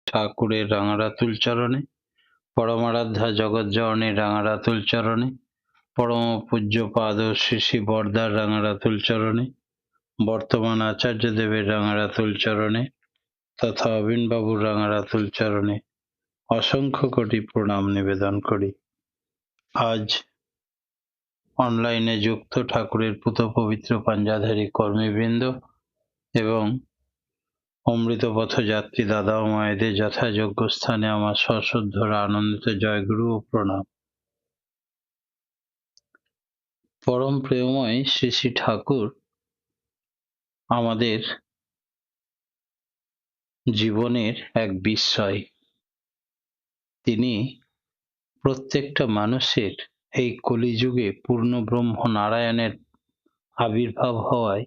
ঠাকুরের রাঙারাতুল চরণে, পরমারাধ্যা জগৎজননীর রাঙারাতুল চরণে, পরম পূজ্যপাদ শ্রী শ্রী বরদার রাঙারাতুল চরণে, বর্তমান আচার্যদেবের রাঙারাতুল চরণে তথা অবিনবাবুর রাঙারাতুল চরণে অসংখ্য কোটি প্রণাম নিবেদন করি। আজ অনলাইনে যুক্ত ঠাকুরের পূত পবিত্র পাঞ্জাধারী কর্মীবৃন্দ এবং অমৃত পথযাত্রী দাদা ও মায়েদের যথাযোগ্য স্থানে আমার সশ্রদ্ধ আনন্দিত জয়গুরু ও প্রণাম। পরম প্রেমময় শ্রী শ্রী ঠাকুর আমাদের জীবনের এক বিস্ময়। তিনি প্রত্যেকটা মানুষের এই কলিযুগে পূর্ণ ব্রহ্ম নারায়ণের আবির্ভাব হওয়ায়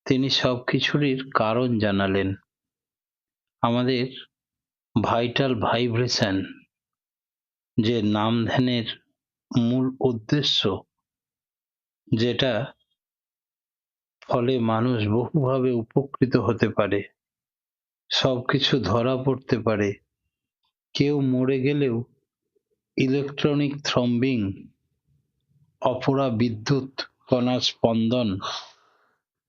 তিনি সবকিছুরই কারণ জানালেন। আমাদের ভাইটাল ভাইব্রেশন, যে নাম ধ্যানের মূল উদ্দেশ্য, যেটা ফলে মানুষ বহুভাবে উপকৃত হতে পারে, সবকিছু ধরা পড়তে পারে। কেউ মরে গেলেও ইলেকট্রনিক থ্রম্বিং, অপরা বিদ্যুৎ কণার স্পন্দন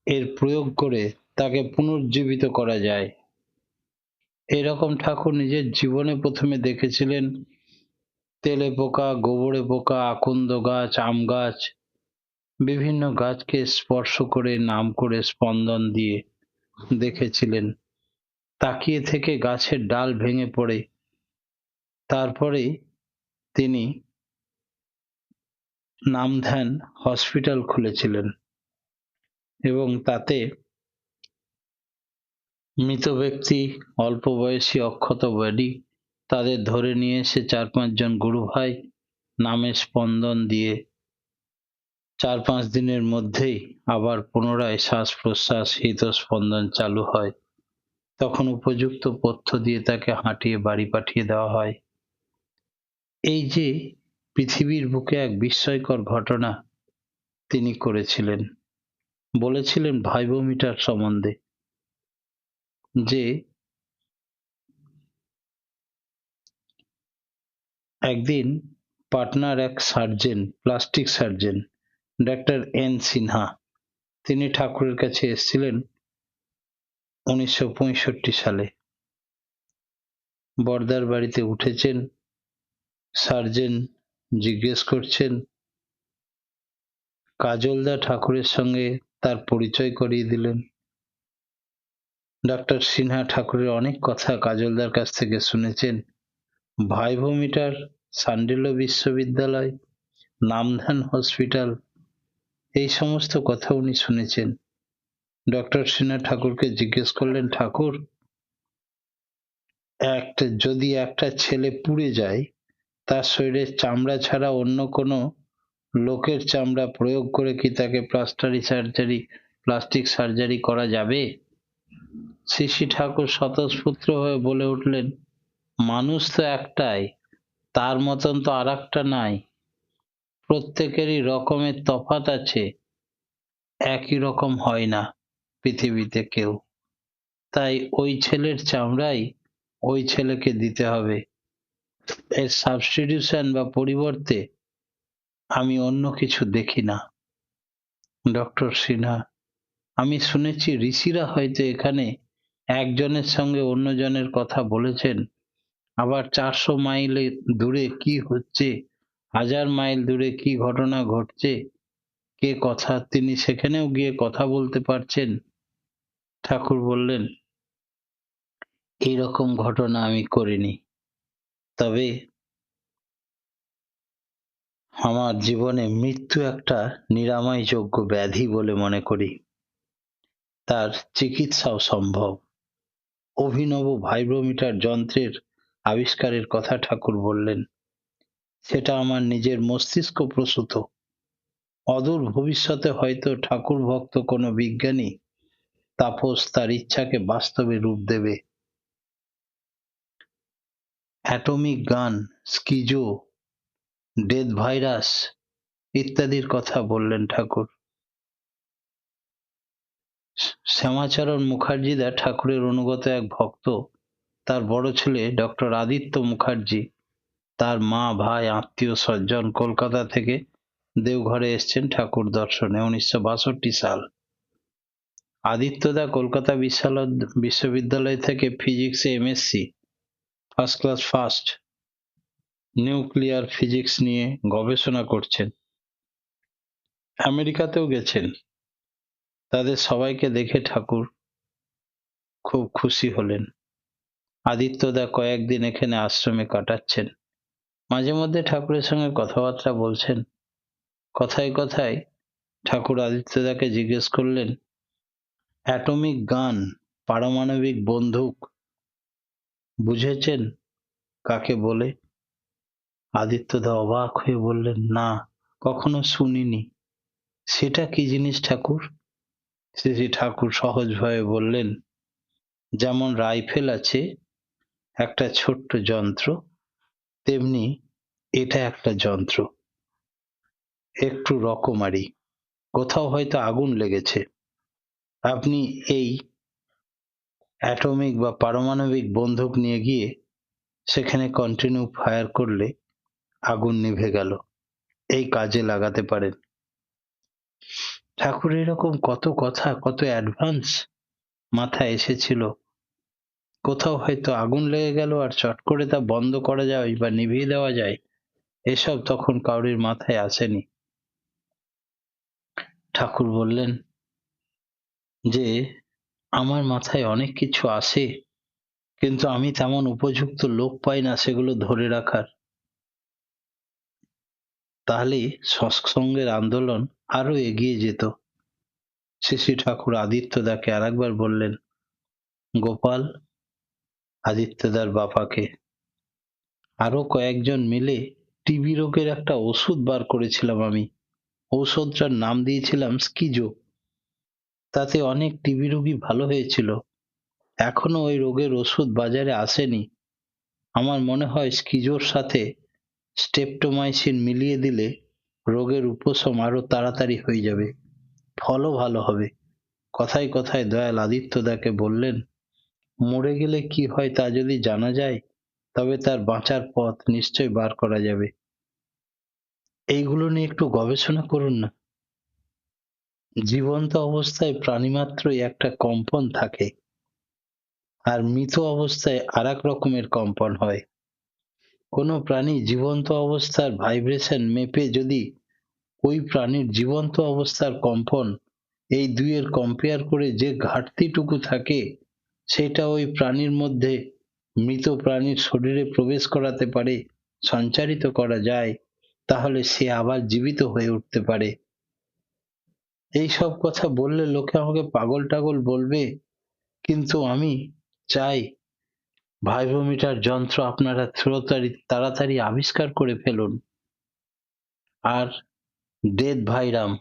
এর প্রয়োগ করে তাকে পুনর্জীবিত করা যায়। এরকম ঠাকুর নিজের জীবনে প্রথমে দেখেছিলেন তেলে পোকা, গোবরে পোকা, আকন্দ গাছ, আম গাছ, বিভিন্ন গাছকে স্পর্শ করে নাম করে স্পন্দন দিয়ে দেখেছিলেন। তাকিয়ে থেকে গাছের ডাল ভেঙে পড়ে। তারপরে তিনি নামধ্যান হসপিটাল খুলেছিলেন এবং তাতে মৃত ব্যক্তি, অল্প বয়সী অক্ষত বডি, তাদের ধরে নিয়ে এসে 4-5 জন গুরু ভাই নামে স্পন্দন দিয়ে 4-5 দিনের মধ্যেই আবার পুনরায় শ্বাস প্রশ্বাস হৃদস্পন্দন চালু হয়। তখন উপযুক্ত পথ্য দিয়ে তাকে হাঁটিয়ে বাড়ি পাঠিয়ে দেওয়া হয়। এই যে পৃথিবীর বুকে এক বিস্ময়কর ঘটনা তিনি করেছিলেন। বলেছিলেন ভাইবোমিটার সম্বন্ধে, যে একদিন পাটনার এক surgeon, plastic surgeon doctor N Sinha, তিনি ঠাকুরের কাছে এসেছিলেন 1965 সালে। বর্দার বাড়িতে উঠেছেন, সার্জেন জিজ্ঞেস করছেন, কাজলদা ঠাকুরের সঙ্গে তার পরিচয় করিয়ে দিলেন। ডাক্তার সিনহা ঠাকুরের অনেক কথা কাজলদার কাছ থেকে শুনেছেন। ভাইবোমিটার, সান্ডিল্য বিশ্ববিদ্যালয়, নামধান হসপিটাল, এই সমস্ত কথা উনি শুনেছেন। ডক্টর সিনহা ঠাকুরকে জিজ্ঞেস করলেন, ঠাকুর, যদি একটা ছেলে পুড়ে যায়, তার শরীরের চামড়া ছাড়া অন্য কোনো লোকের চামড়া প্রয়োগ করে কি তাকে প্লাস্টিক সার্জারি করা যাবে? শ্রী শ্রী ঠাকুর স্বতঃস্ফূর্ত হয়ে বলে উঠলেন, মানুষ তো একটাই, তার মতন তো আর একটা নাই। প্রত্যেকেরই রকমের তফাৎ আছে, একই রকম হয় না পৃথিবীতে কেউ। তাই ওই ছেলের চামড়াই ওই ছেলেকে দিতে হবে। এর সাবস্টিটিউশন বা পরিবর্তে আমি অন্য কিছু দেখি না। ডক্টর সিনহা, আমি শুনেছি ঋষিরা হয়তো এখানে একজনের সঙ্গে অন্যজনের কথা বলেছেন, আবার 400 মাইল দূরে কি হচ্ছে, 1000 মাইল দূরে কি ঘটনা ঘটছে, কে কথা, তিনি সেখানেও গিয়ে কথা বলতে পারছেন। ঠাকুর বললেন, এইরকম ঘটনা আমি করিনি, তবে আমার জীবনে মৃত্যু একটা নিরাময়যোগ্য ব্যাধি বলে মনে করি, তার চিকিৎসাও সম্ভব। অভিনব ভাইব্রোমিটার যন্ত্রের আবিষ্কারের কথা ঠাকুর বললেন, সেটা আমার নিজের মস্তিষ্ক প্রসূত। অদূর ভবিষ্যতে হয়তো ঠাকুর ভক্ত কোনো বিজ্ঞানী তাপস তার ইচ্ছাকে বাস্তবে রূপ দেবে। অ্যাটমিক গান, স্কিজো, ডেথ ভাইরাস ইত্যাদির কথা বললেন ঠাকুর। শ্যামাচরণ মুখার্জিদা ঠাকুরের অনুগত এক ভক্ত, তার বড় ছেলে ডক্টর আদিত্য মুখার্জি, তার মা, ভাই, আত্মীয় স্বজন কলকাতা থেকে দেওঘরে এসছেন ঠাকুর দর্শনে। 1962 সাল। আদিত্যদা কলকাতা বিশ্ববিদ্যালয় থেকে ফিজিক্সে MSc first class first nuclear physics নিয়ে গবেষণা করছেন। আমেরিকাতেও গেছেন। তাদের সবাইকে দেখে ঠাকুর খুব খুশি হলেন। আদিত্যদা কয়েকদিন এখানে আশ্রমে কাটাচ্ছেন। মাঝে মধ্যে ঠাকুরের সঙ্গে কথাবার্তা বলছেন। কথায় কথায় ঠাকুর আদিত্যদাকে জিজ্ঞেস করলেন, অ্যাটমিক গান, পারমাণবিক বন্দুক বুঝেছেন কাকে বলে? আদিত্যদা অবাক হয়ে বললেন, না, কখনো শুনিনি। সেটা কি জিনিস ঠাকুর? শ্রী ঠাকুর সহজভাবে বললেন, যেমন রাইফেল আছে একটা ছোট্ট যন্ত্র, তেমনি এটা একটা যন্ত্র, একটু রকমারি। কোথাও হয়তো আগুন লেগেছে, আপনি এই অ্যাটমিক বা পারমাণবিক বন্দুক নিয়ে গিয়ে সেখানে কন্টিনিউ ফায়ার করলে আগুন নিভে গেল। এই কাজে লাগাতে পারেন। ঠাকুর এরকম কত কথা, কত অ্যাডভান্স মাথায় এসেছিল। কোথাও হয়তো আগুন লেগে গেল আর চট করে তা বন্ধ করা যায় বা নিভিয়ে দেওয়া যায়, এসব তখন কারোর মাথায় আসেনি। ঠাকুর বললেন যে, আমার মাথায় অনেক কিছু আসে, কিন্তু আমি তেমন উপযুক্ত লোক পাই না সেগুলো ধরে রাখার। তাহলে সৎসঙ্গের আন্দোলন আরো এগিয়ে যেত। শ্রী ঠাকুর আদিত্যদাকে আরেকবার বললেন, গোপাল, আদিত্যদার বাবাকে, আরো কয়েকজন মিলে টিবি রোগের একটা ওষুধ বার করেছিলাম আমি। ঔষধটার নাম দিয়েছিলাম স্কিজো। তাতে অনেক টিবি রোগী ভালো হয়েছিল। এখনো ওই রোগের ওষুধ বাজারে আসেনি। আমার মনে হয় স্কিজোর সাথে স্ট্রেপ্টোমাইসিন মিলিয়ে দিলে রোগের উপশম আরো তাড়াতাড়ি হয়ে যাবে, ফলও ভালো হবে। কথায় কথায় দয়াল আদিত্যদাকে বললেন, মরে গেলে কি হয় তা যদি জানা যায়, তবে তার বাঁচার পথ নিশ্চয় বার করা যাবে। এইগুলো নিয়ে একটু গবেষণা করুন না। জীবন্ত অবস্থায় প্রাণীমাত্রই একটা কম্পন থাকে, আর মৃত অবস্থায় আর এক রকমের কম্পন হয়। কোনো প্রাণী জীবন্ত অবস্থার ভাইব্রেশন মেপে যদি ওই প্রাণীর জীবন্ত অবস্থার কম্পন এই দুইয়ের কম্পেয়ার করে যে ঘাটতিটুকু থাকে, সেটা ওই প্রাণীর মধ্যে মৃত প্রাণীর শরীরে প্রবেশ করাতে পারে, সঞ্চারিত করা যায়, তাহলে সে আবার জীবিত হয়ে উঠতে পারে। এই সব কথা বললে লোকে আমাকে পাগল টাগল বলবে, কিন্তু আমি চাই ভাইব্রোমিটার যন্ত্র আপনারা তাড়াতাড়ি আবিষ্কার করে ফেলুন। আর ডেথ ভাইরাম,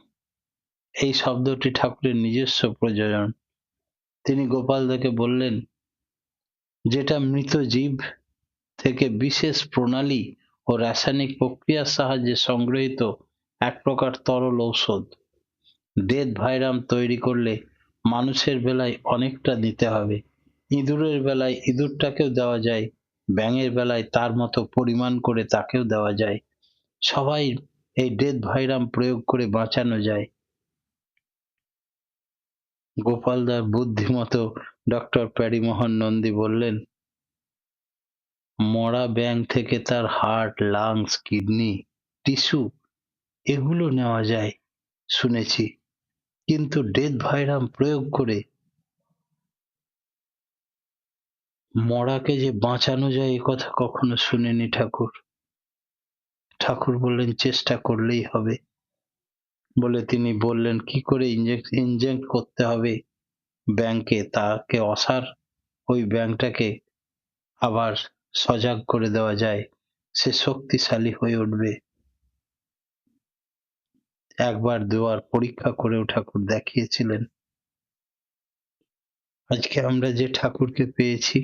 এই শব্দটি ঠাকুরের নিজস্ব প্রযোজন। তিনি গোপালদাকে বললেন, যেটা মৃত জীব থেকে বিশেষ প্রণালী ও রাসায়নিক প্রক্রিয়ার সাহায্যে সংগৃহীত এক প্রকার তরল ঔষধ। ডেথ ভাইরাম তৈরি করলে মানুষের বেলায় অনেকটা দিতে হবে, ইঁদুরের বেলায় ইঁদুরটাকেও দেওয়া যায়, ব্যাঙের বেলায় তার মতো পরিমাণ করে তাকেও দেওয়া যায়। সবাই এই ডেথ ভাইরাম প্রয়োগ করে বাঁচানো যায়। গোপালদার বুদ্ধিমতো ডক্টর প্যারীমোহন নন্দী বললেন, মরা ব্যাঙ থেকে তার হার্ট, লাংস, কিডনি, টিস্যু এগুলো নেওয়া যায় শুনেছি, কিন্তু ডেথ ভাইরাম প্রয়োগ করে মরাকে যে বাঁচানো যায় এ কথা কখনো শুনিনি ঠাকুর। ঠাকুর বললেন, চেষ্টা করলেই হবে। বলে তিনি বললেন কি করে ইনজেক্ট করতে হবে ব্যাঙকে, তাকে অসার ওই ব্যাঙটাকে আবার সজাগ করে দেওয়া যায়, সে শক্তিশালী হয়ে উঠবে। একবার দুবার পরীক্ষা করেও ঠাকুর দেখিয়েছিলেন। আজকে আমরা যে ঠাকুরকে পেয়েছি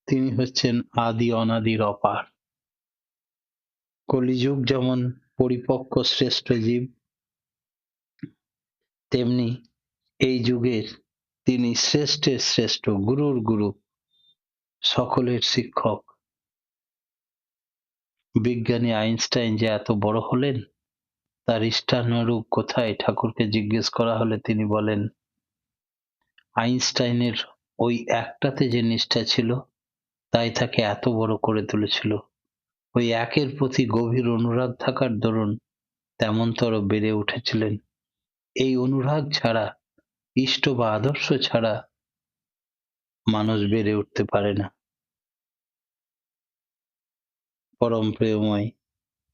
তিনি হচ্ছেন আদি অনাদির অপার। কলিযুগ যেমন পরিপক্ক শ্রেষ্ঠ জীব, তেমনি এই যুগের তিনি শ্রেষ্ঠের শ্রেষ্ঠ, গুরুর গুরু, সকলের শিক্ষক। বিজ্ঞানী আইনস্টাইন যে এত বড় হলেন, তার ইষ্টানুরূপ কোথায় ঠাকুরকে জিজ্ঞেস করা হলে তিনি বলেন, আইনস্টাইনের ওই একটাতে যে নিষ্ঠা ছিল তাই তাকে এত বড় করে তুলেছিল। ওই একের প্রতি গভীর অনুরাগ থাকার দরুন তেমনতর বেড়ে উঠেছিলেন। এই অনুরাগ ছাড়া, ইষ্ট বা আদর্শ ছাড়া মানুষ বেড়ে উঠতে পারে না। পরম প্রেমময়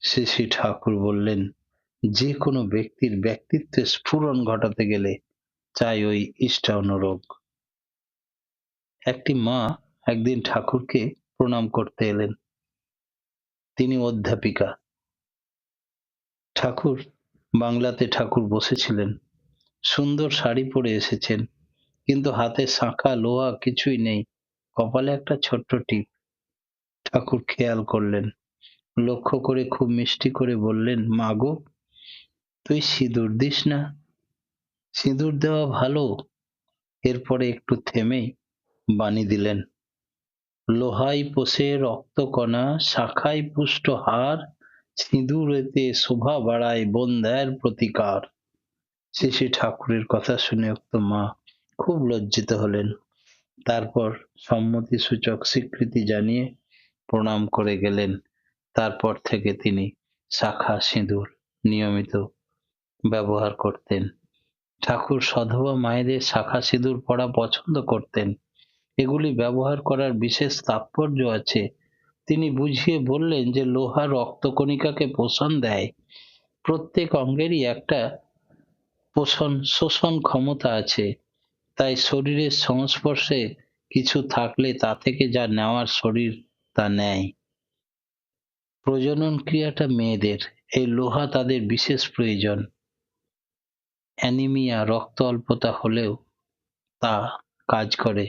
শ্রী শ্রী ঠাকুর বললেন, যে কোনো ব্যক্তির ব্যক্তিত্বে স্ফুরণ ঘটাতে গেলে চাই ওই ইষ্টানুরাগ। একটি মা একদিন ঠাকুরকে প্রণাম করতে এলেন। তিনি অধ্যাপিকা। ঠাকুর বাংলাতে ঠাকুর বসেছিলেন, সুন্দর শাড়ি পরে এসেছেন, কিন্তু হাতে শাঁখা লোহা কিছুই নেই, কপালে একটা ছোট্ট টিপ। ঠাকুর খেয়াল করলেন, লক্ষ্য করে খুব মিষ্টি করে বললেন, মা গো, তুই সিঁদুর দিস না? সিঁদুর দেওয়া ভালো। এরপরে একটু থেমেই বাণী দিলেন, লোহায় পোষে রক্তকণা, শাখায় পুষ্ট হার, সিঁদুরেতে শোভা বাড়ায় বন্ধ্যার প্রতিকার। শ্রী শ্রী ঠাকুরের কথা শুনে উক্ত মা খুব লজ্জিত হলেন। তারপর সম্মতিসূচক স্বীকৃতি জানিয়ে প্রণাম করে গেলেন। তারপর থেকে তিনি শাখা সিঁদুর নিয়মিত ব্যবহার করতেন। ঠাকুর সধবা মায়েদের শাখা সিঁদুর পরা পছন্দ করতেন। এগুলি ব্যবহার করার বিশেষ তাৎপর্য আছে। তিনি বুঝিয়ে বললেন যে লোহা রক্তকণিকাকে পোষণ দেয়। প্রত্যেক অঙ্গেরই একটা শোষণ ক্ষমতা আছে। তাই শরীরের সংস্পর্শে কিছু থাকলে তা থেকে যা নেওয়ার শরীর তা নেয়। প্রজনন ক্রিয়াটা মেয়েদের, এই লোহা তাদের বিশেষ প্রয়োজন। অ্যানিমিয়া রক্ত অল্পতা হলেও তা কাজ করে।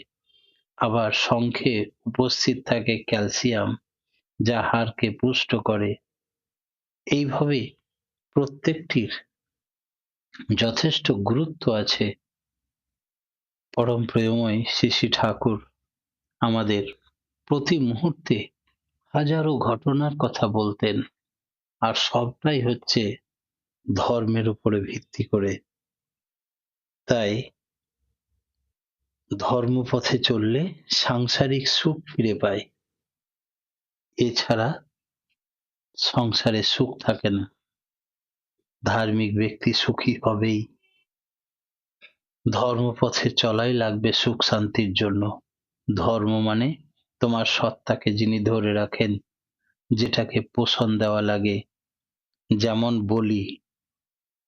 আবার শঙ্খে উপস্থিত থাকে ক্যালসিয়াম, যা হাড়কে পুষ্ট করে। এইভাবে প্রত্যেকটির যথেষ্ট গুরুত্ব আছে। পরম প্রেমময় শ্রী শ্রী ঠাকুর আমাদের প্রতি মুহূর্তে হাজারো ঘটনার কথা বলতেন, আর সবটাই হচ্ছে ধর্মের উপরে ভিত্তি করে। তাই ধর্মপথে চললে সাংসারিক সুখ ফিরে পায়, এছাড়া সংসারে সুখ থাকে না। ধার্মিক ব্যক্তি সুখী হবেই। ধর্মপথে চলাই লাগবে সুখ শান্তির জন্য। ধর্ম মানে তোমার সত্তাকে যিনি ধরে রাখেন, যেটাকে পোষণ দেওয়া লাগে। যেমন বলি,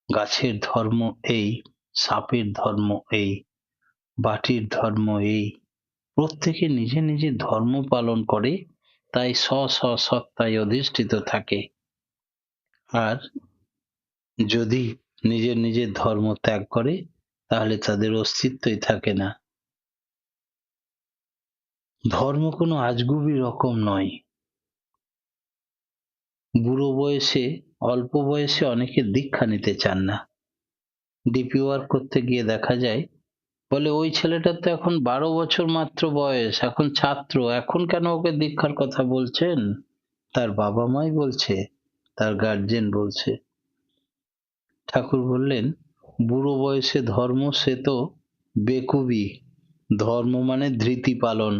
গাছের ধর্ম এই, সাপের ধর্ম এই, বাটির ধর্ম এই। প্রত্যেকে নিজে নিজে ধর্ম পালন করে, তাই স্ব স্ব সত্তায় অধিষ্ঠিত থাকে। আর যদি নিজের নিজের ধর্ম ত্যাগ করে, তাহলে তাদের অস্তিত্বই থাকে না। ধর্ম কোনো আজগুবি রকম নয়। বুড়ো বয়সে, অল্প বয়সে অনেকে দীক্ষা নিতে চান না। ডিপি ওয়ার্ক করতে গিয়ে দেখা যায়, বলে ওই ছেলেটার তো এখন 12 বছর মাত্র বয়স, এখন ছাত্র, এখন কেন ওকে দীক্ষার কথা বলছেন? তার বাবা মাই বলছে, তার গার্জেন বলছে। ঠাকুর বললেন, বুড়ো বয়সে ধর্ম সে তো বেকুবি। ধর্ম মানে ধৃতি পালন,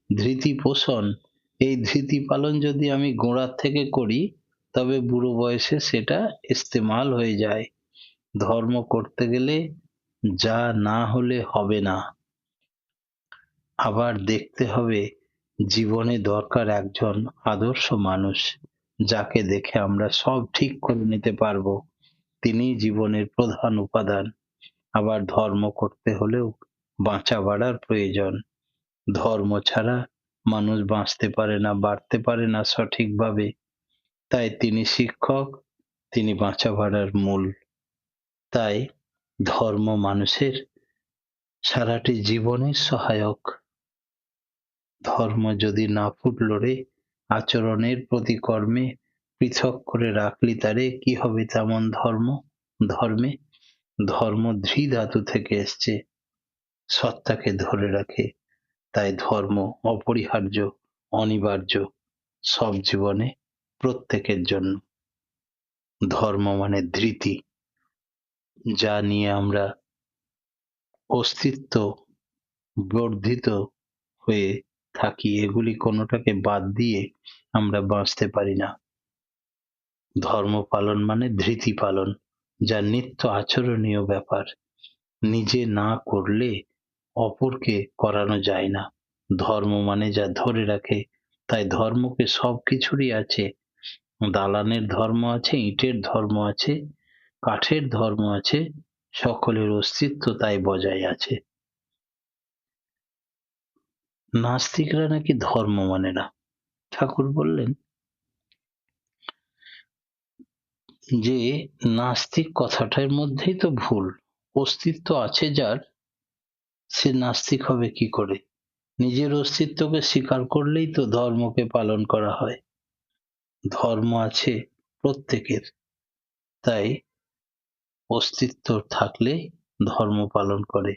ধৃতি পোষণ। এই ধৃতি পালন যদি আমি গোড়ার থেকে করি, তবে বুড়ো বয়সে সেটা ইস্তেমাল হয়ে যায়। ধর্ম করতে গেলে যা না হলে হবে না। আবার দেখতে হবে, জীবনে দরকার একজন আদর্শ মানুষ, যাকে দেখে আমরা সব ঠিক করে নিতে পারবো। তিনিই জীবনের প্রধান উপাদান। আবার ধর্ম করতে হলেও বাঁচা বাড়ার প্রয়োজন। ধর্ম ছাড়া মানুষ বাঁচতে পারে না, বাড়তে পারে না সঠিকভাবে। তাই তিনি শিক্ষক, তিনি বাঁচা বাড়ার মূল। তাই ধর্ম মানুষের সারাটি জীবনের সহায়ক। ধর্ম যদি না ফুটলো রে, আচরণের প্রতি কর্মে পৃথক করে রাখলি তারে, কি হবে তেমন ধর্ম? ধর্মে ধর্ম ধৃ ধাতু থেকে এসছে, সত্তাকে ধরে রাখে। তাই ধর্ম অপরিহার্য, অনিবার্য সব জীবনে, প্রত্যেকের জন্য। ধর্ম মানে ধৃতি, যা নিয়ে আমরা অস্তিত্ব বর্ধিত হয়ে থাকি। এগুলি কোনোটাকে বাদ দিয়ে আমরা বাঁচতে পারি না। ধর্ম পালন মানে ধৃতি পালন, যা নিত্য আচরণীয় ব্যাপার। নিজে না করলে অপরকে করানো যায় না। ধর্ম মানে যা ধরে রাখে। তাই ধর্মকে সব কিছুরই আছে। দালানের ধর্ম আছে, ইটের ধর্ম আছে, কাঠের ধর্ম আছে, সকলের অস্তিত্ব তাই বজায় আছে। নাস্তিকরা নাকি ধর্ম মানে না। ঠাকুর বললেন যে নাস্তিক কথাটার মধ্যেই তো ভুল। অস্তিত্ব আছে যার, সে নাস্তিক হবে কি করে? নিজের অস্তিত্বকে স্বীকার করলেই তো ধর্মকে পালন করা হয়। ধর্ম আছে প্রত্যেকের, তাই অস্তিত্ব থাকলে ধর্ম পালন করে।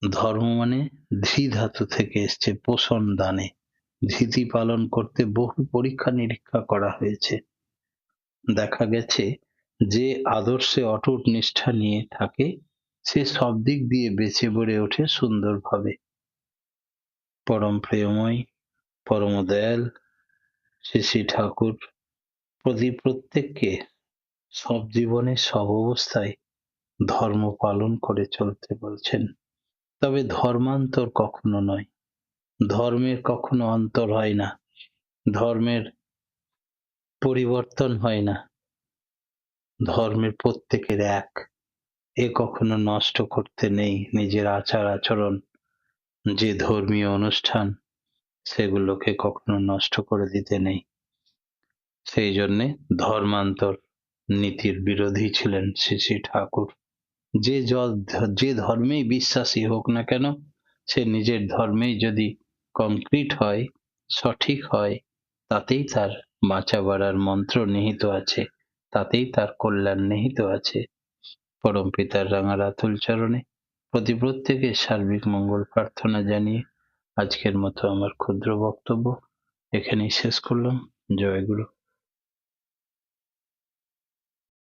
ধর্ম মানে ধী ধাতু থেকে এসছে, পোষণ দানে। ধৃতি পালন করতে বহু পরীক্ষা নিরীক্ষা করা হয়েছে। দেখা গেছে যে আদর্শে অটুট নিষ্ঠা নিয়ে থাকে, সে সব দিক দিয়ে বেঁচে বেড়ে ওঠে সুন্দরভাবে। পরম প্রেমময়, পরম দয়াল শ্রী শ্রী ঠাকুর প্রত্যেককে সব জীবনে সব অবস্থায় ধর্ম পালন করে চলতে বলছেন। তবে ধর্মান্তর কখনো নয়। ধর্মের কখনো অন্তর হয় না, ধর্মের পরিবর্তন হয় না। ধর্মের প্রত্যেকের এক, এ কখনো নষ্ট করতে নেই। নিজের আচার আচরণ, যে ধর্মীয় অনুষ্ঠান, সেগুলোকে কখনো নষ্ট করে দিতে নেই। সেই জন্যে ধর্মান্তর নীতির বিরোধী ছিলেন শ্রী শ্রী ঠাকুর। যে ধর্মেই বিশ্বাসী হোক না কেন, সে নিজের ধর্মেই যদি কংক্রিট হয়, সঠিক হয়, তাতেই তার বাঁচা বাড়ার মন্ত্র নিহিত আছে, তাতেই তার কল্যাণ নিহিত আছে। পরম পিতার রাঙা রাতুল চরণে প্রত্যেকের সার্বিক মঙ্গল প্রার্থনা জানিয়ে আজকের মতো আমার ক্ষুদ্র বক্তব্য এখানেই শেষ করলাম। জয় গুরু।